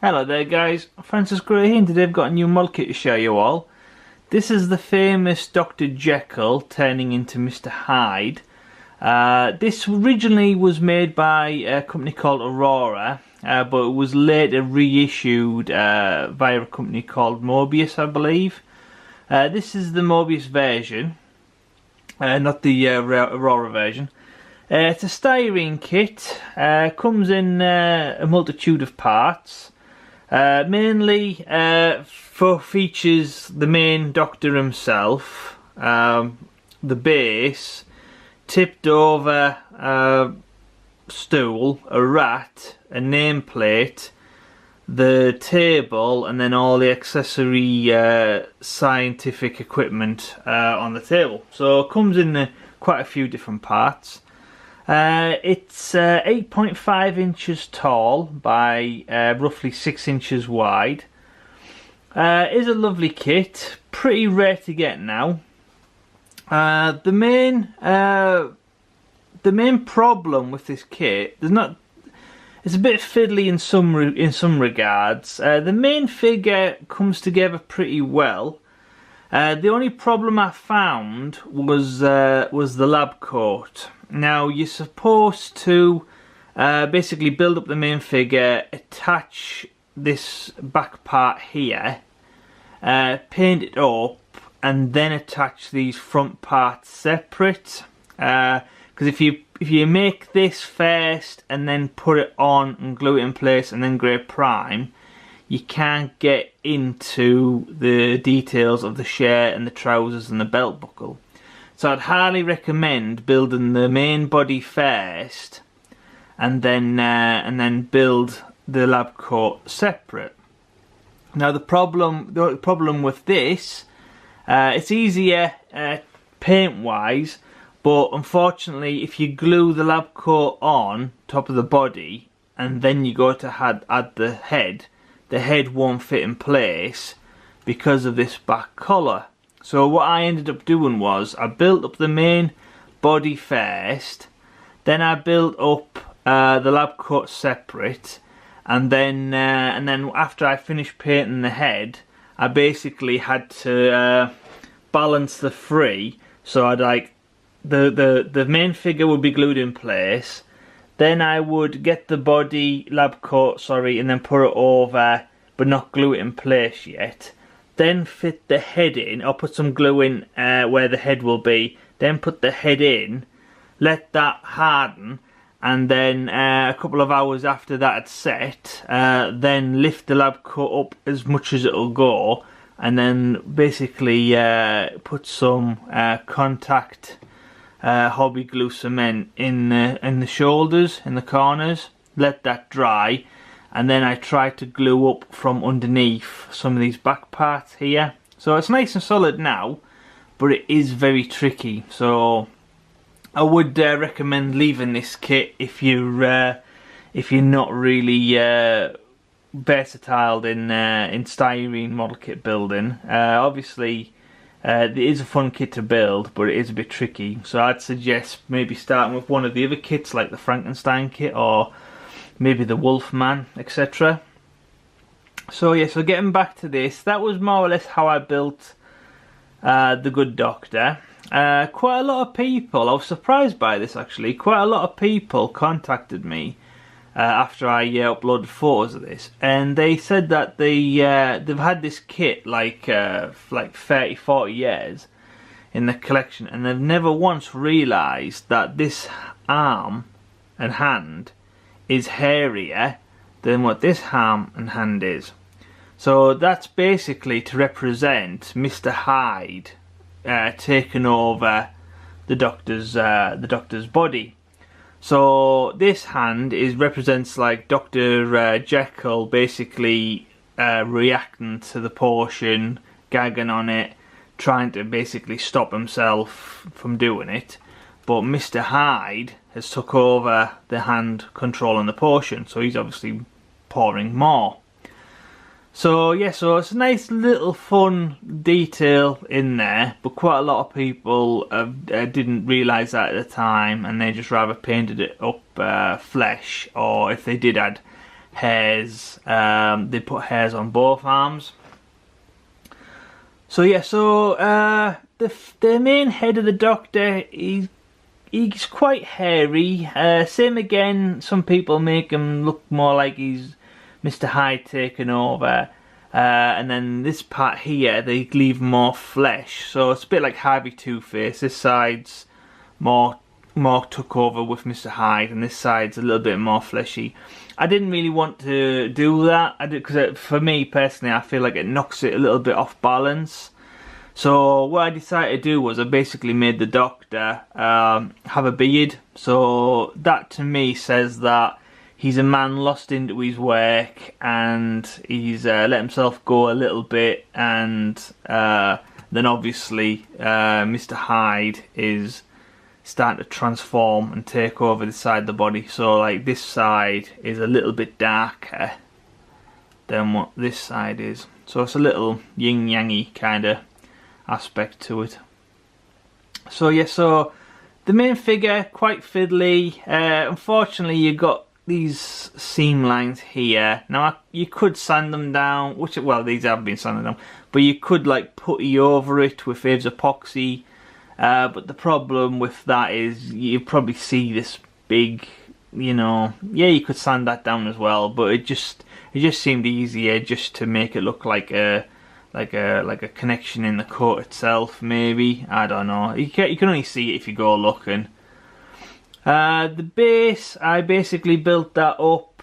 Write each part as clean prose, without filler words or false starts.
Hello there guys, Francis Gray here, and today I've got a new model kit to show you all. This is the famous Dr Jekyll turning into Mr Hyde. This originally was made by a company called Aurora, but it was later reissued via a company called Moebius, I believe. This is the Moebius version, not the Aurora version. It's a styrene kit, comes in a multitude of parts. Mainly for features the main doctor himself, the base, tipped over stool, a rat, a nameplate, the table, and then all the accessory scientific equipment on the table. So it comes in quite a few different parts. It's 8.5 inches tall by roughly 6 inches wide. Is a lovely kit, pretty rare to get now. The main problem with this kit, it's a bit fiddly in some regards. The main figure comes together pretty well. The only problem I found was the lab coat. Now you're supposed to basically build up the main figure, attach this back part here, paint it up, and then attach these front parts separate. Because if you make this first and then put it on and glue it in place and then grey prime, you can't get into the details of the shirt and the trousers and the belt buckle. So I'd highly recommend building the main body first, and then build the lab coat separate. Now the problem with this, it's easier paint wise, but unfortunately if you glue the lab coat on top of the body and then you go to add the head won't fit in place because of this back collar. So what I ended up doing was I built up the main body first, then I built up the lab coat separate, and then after I finished painting the head, I basically had to balance the three. So I'd the main figure would be glued in place, then I would get the body lab coat, and then put it over, but not glue it in place yet. Then fit the head in, or put some glue in where the head will be, then put the head in, let that harden, and then a couple of hours after that had set, then lift the lab coat up as much as it'll go, and then basically put some contact hobby glue cement in the shoulders, in the corners, let that dry. And then I tried to glue up from underneath some of these back parts here. So it's nice and solid now, but it is very tricky. So I would recommend leaving this kit if you're not really versatile in styrene model kit building. Obviously, it is a fun kit to build, but it is a bit tricky. So I'd suggest maybe starting with one of the other kits, like the Frankenstein kit, or maybe the Wolfman, etc. So yeah, so getting back to this, that was more or less how I built the Good Doctor. Quite a lot of people, I was surprised by this actually, quite a lot of people contacted me after I uploaded photos of this, and they said that they've had this kit like 30-40 years in the collection, and they've never once realised that this arm and hand is hairier than what this arm and hand is. So that's basically to represent Mr Hyde taking over the doctor's body. So this hand represents like Dr Jekyll basically reacting to the potion, gagging on it, trying to basically stop himself from doing it. But Mr Hyde has took over the hand controlling the potion, so he's obviously pouring more. So yeah, so it's a nice little fun detail in there, but quite a lot of people didn't realise that at the time, and they just rather painted it up flesh, or if they did add hairs. They put hairs on both arms. So yeah, so the main head of the Doctor, he's quite hairy. Same again, some people make him look more like he's Mr Hyde taken over. And then this part here, they leave more flesh. So it's a bit like Harvey Two-Face. This side's more took over with Mr Hyde, and this side's a little bit more fleshy. I didn't really want to do that, because for me personally, I feel like it knocks it a little bit off balance. So what I decided to do was I basically made the Doctor have a beard. So that to me says that he's a man lost into his work, and he's let himself go a little bit, and then obviously Mr Hyde is starting to transform and take over the side of the body. So like this side is a little bit darker than what this side is. So it's a little yin-yangy kind of aspect to it. So yeah, so the main figure, quite fiddly. Unfortunately, you got these seam lines here. Now you could sand them down, which, well, these have been sanded down, but you could like putty over it with Aves epoxy. But the problem with that is you probably see this big, you know, yeah, you could sand that down as well, but it just seemed easier just to make it look like a connection in the coat itself. Maybe, I don't know. You can only see it if you go looking. The base, I basically built that up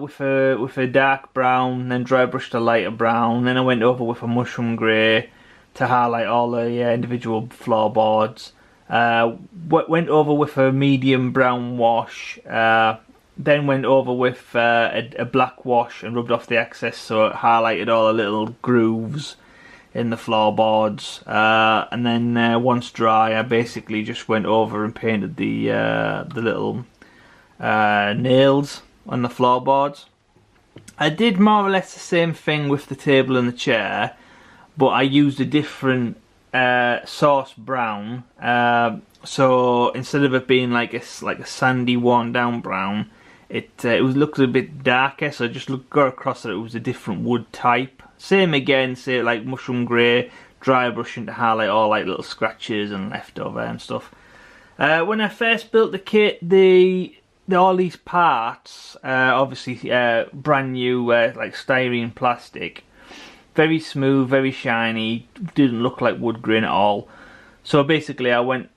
with a dark brown, then dry brushed a lighter brown, then I went over with a mushroom grey to highlight all the individual floorboards. Went over with a medium brown wash, then went over with a black wash and rubbed off the excess, so it highlighted all the little grooves in the floorboards. And then once dry, I basically just went over and painted the little nails on the floorboards. I did more or less the same thing with the table and the chair, but I used a different source brown. So instead of it being like a sandy, worn down brown, it looked a bit darker. So I just got across that it was a different wood type. Same again, say like mushroom grey, dry brushing to highlight all like little scratches and leftover and stuff. When I first built the kit, all these parts, obviously brand new, like styrene plastic. Very smooth, very shiny, didn't look like wood grain at all. So basically I went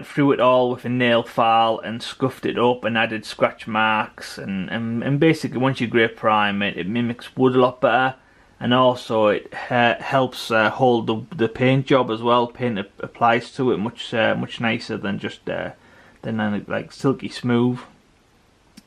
through it all with a nail file and scuffed it up and added scratch marks, and basically once you grey prime it, it mimics wood a lot better, and also it helps hold the paint job as well. Paint applies to it much nicer than just like silky smooth.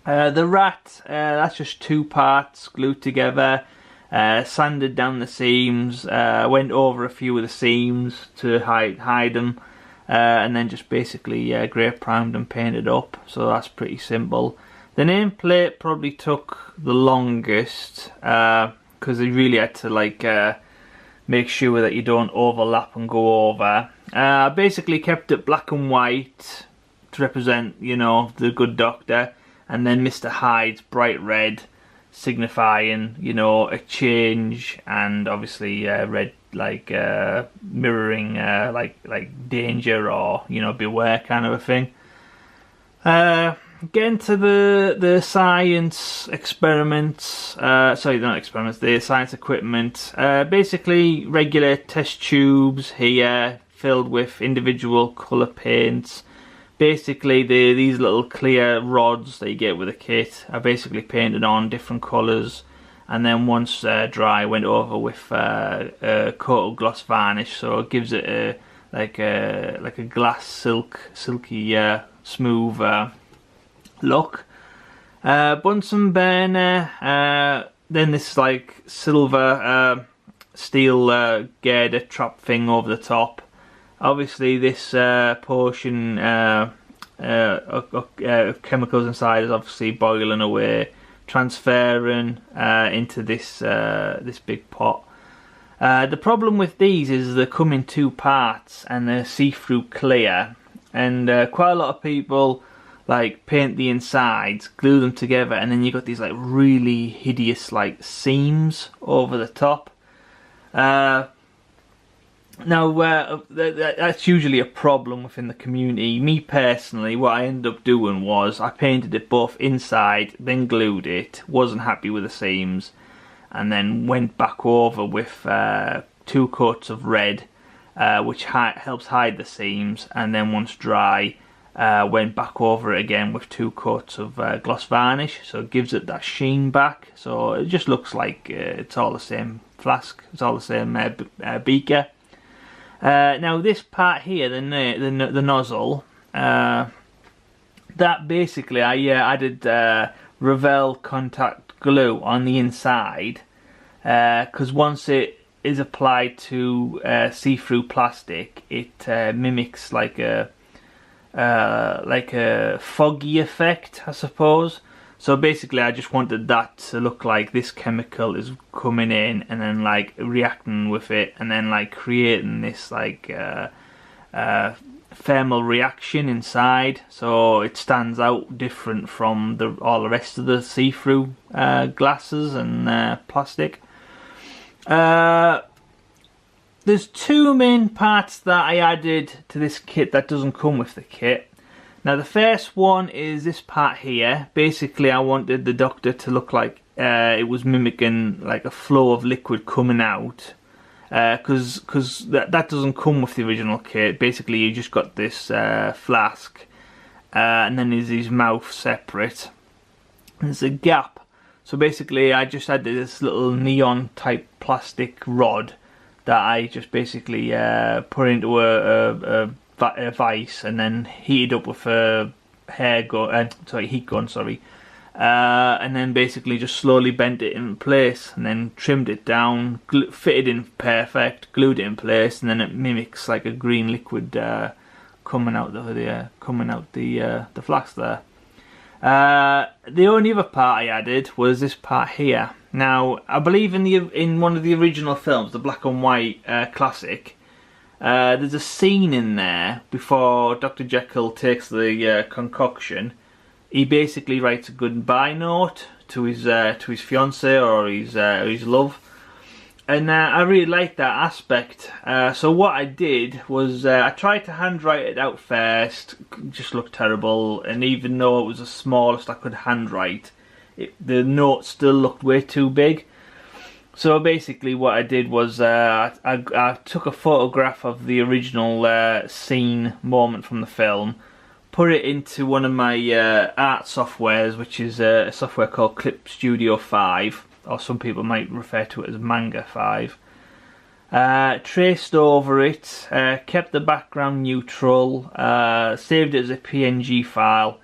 The rat, that's just two parts glued together. Sanded down the seams, went over a few of the seams to hide them, and then just basically grey primed and painted up. So that's pretty simple. The nameplate probably took the longest, because they really had to like make sure that you don't overlap and go over. I basically kept it black and white to represent, you know, the good Doctor, and then Mr Hyde's bright red, signifying, you know, a change, and obviously red like mirroring like danger, or, you know, beware kind of a thing. Getting to the science experiments, sorry, not experiments, the science equipment. Basically regular test tubes here filled with individual colour paints. Basically these little clear rods that you get with a kit are basically painted on different colours, and then once dry went over with a coat of gloss varnish, so it gives it a like a glass silky smooth look. Bunsen burner, then this like silver steel girder trap thing over the top. Obviously this portion of chemicals inside is obviously boiling away, transferring into this big pot. The problem with these is they come in two parts and they're see-through clear, and quite a lot of people like paint the insides, glue them together, and then you got these like really hideous like seams over the top. Now that's usually a problem within the community. Me personally, what I ended up doing was I painted it both inside, then glued it, wasn't happy with the seams, and then went back over with 2 coats of red, which helps hide the seams, and then once dry, went back over it again with 2 coats of gloss varnish, so it gives it that sheen back. So it just looks like it's all the same flask, it's all the same beaker. Now this part here, the nozzle, that basically I added Revell contact glue on the inside, because once it is applied to see-through plastic, it mimics like a foggy effect, I suppose. So basically I just wanted that to look like this chemical is coming in and then like reacting with it, and then like creating this like thermal reaction inside, so it stands out different from all the rest of the see-through glasses and plastic. There's 2 main parts that I added to this kit that doesn't come with the kit. Now the first one is this part here. Basically I wanted the Doctor to look like it was mimicking like a flow of liquid coming out, because that doesn't come with the original kit. Basically you just got this flask, and then there's his mouth separate. There's a gap, so basically I just added this little neon type plastic rod that I just basically put into a vice and then heated up with a heat gun, and then basically just slowly bent it in place and then trimmed it down, fitted in perfect, glued it in place, and then it mimics like a green liquid coming out the flask there. The only other part I added was this part here. Now I believe in one of the original films, the black and white classic, there's a scene in there before Dr Jekyll takes the concoction. He basically writes a goodbye note to his fiancée or his love, and I really liked that aspect. So what I did was I tried to handwrite it out first. It just looked terrible, and even though it was the smallest I could handwrite, the note still looked way too big. So basically what I did was I took a photograph of the original scene moment from the film, put it into one of my art softwares, which is a software called Clip Studio 5, or some people might refer to it as Manga 5. Traced over it, kept the background neutral, saved it as a PNG file,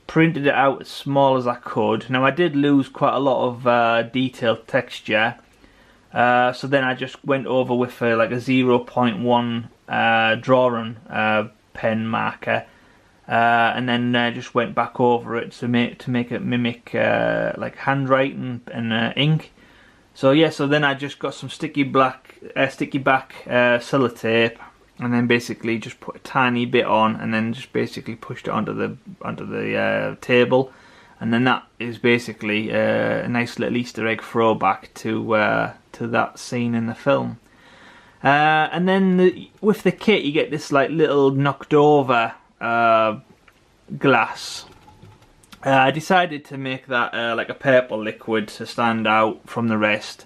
printed it out as small as I could. Now I did lose quite a lot of detailed texture, so then I just went over with like a 0.1 drawing pen marker, and then just went back over it to make it mimic like handwriting and ink. So yeah, so then I just got some sticky back sellotape, and then basically just put a tiny bit on, and then just basically pushed it onto the table, and then that is basically a nice little Easter egg throwback to that scene in the film. And then with the kit you get this like little knocked over glass. I decided to make that like a purple liquid to stand out from the rest,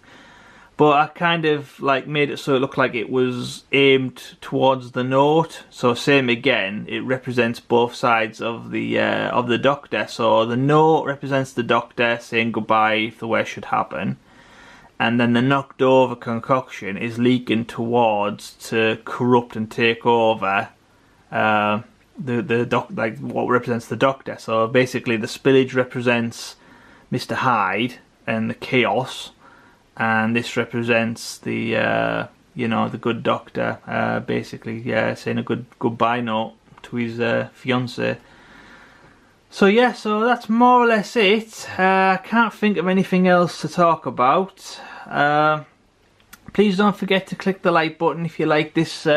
but I kind of like made it so it looked like it was aimed towards the note. So same again, it represents both sides of the Doctor. So the note represents the Doctor saying goodbye if the worst should happen, and then the knocked over concoction is leaking towards to corrupt and take over like what represents the Doctor. So basically the spillage represents Mr Hyde and the chaos, and this represents the the good Doctor, basically saying a goodbye note to his fiancée. So yeah, so that's more or less it. I can't think of anything else to talk about. Please don't forget to click the like button if you like this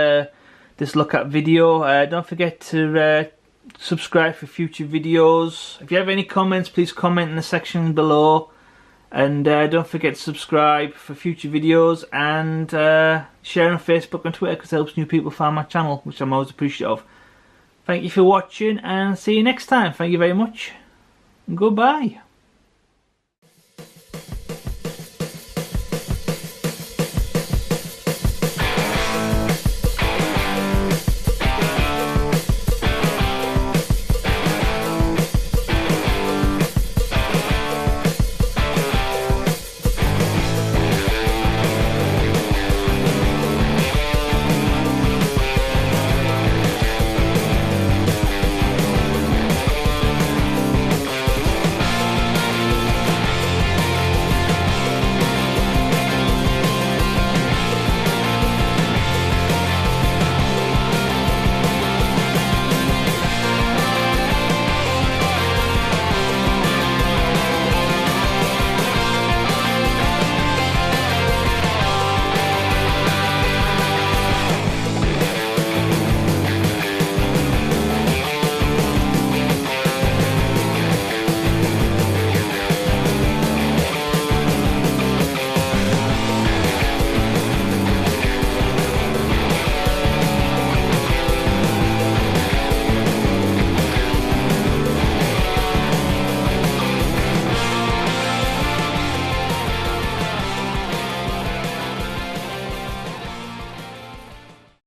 look at video. Don't forget to subscribe for future videos. If you have any comments, please comment in the section below. And don't forget to subscribe for future videos, and share on Facebook and Twitter, because it helps new people find my channel, which I'm always appreciative of. Thank you for watching, and see you next time. Thank you very much. Goodbye.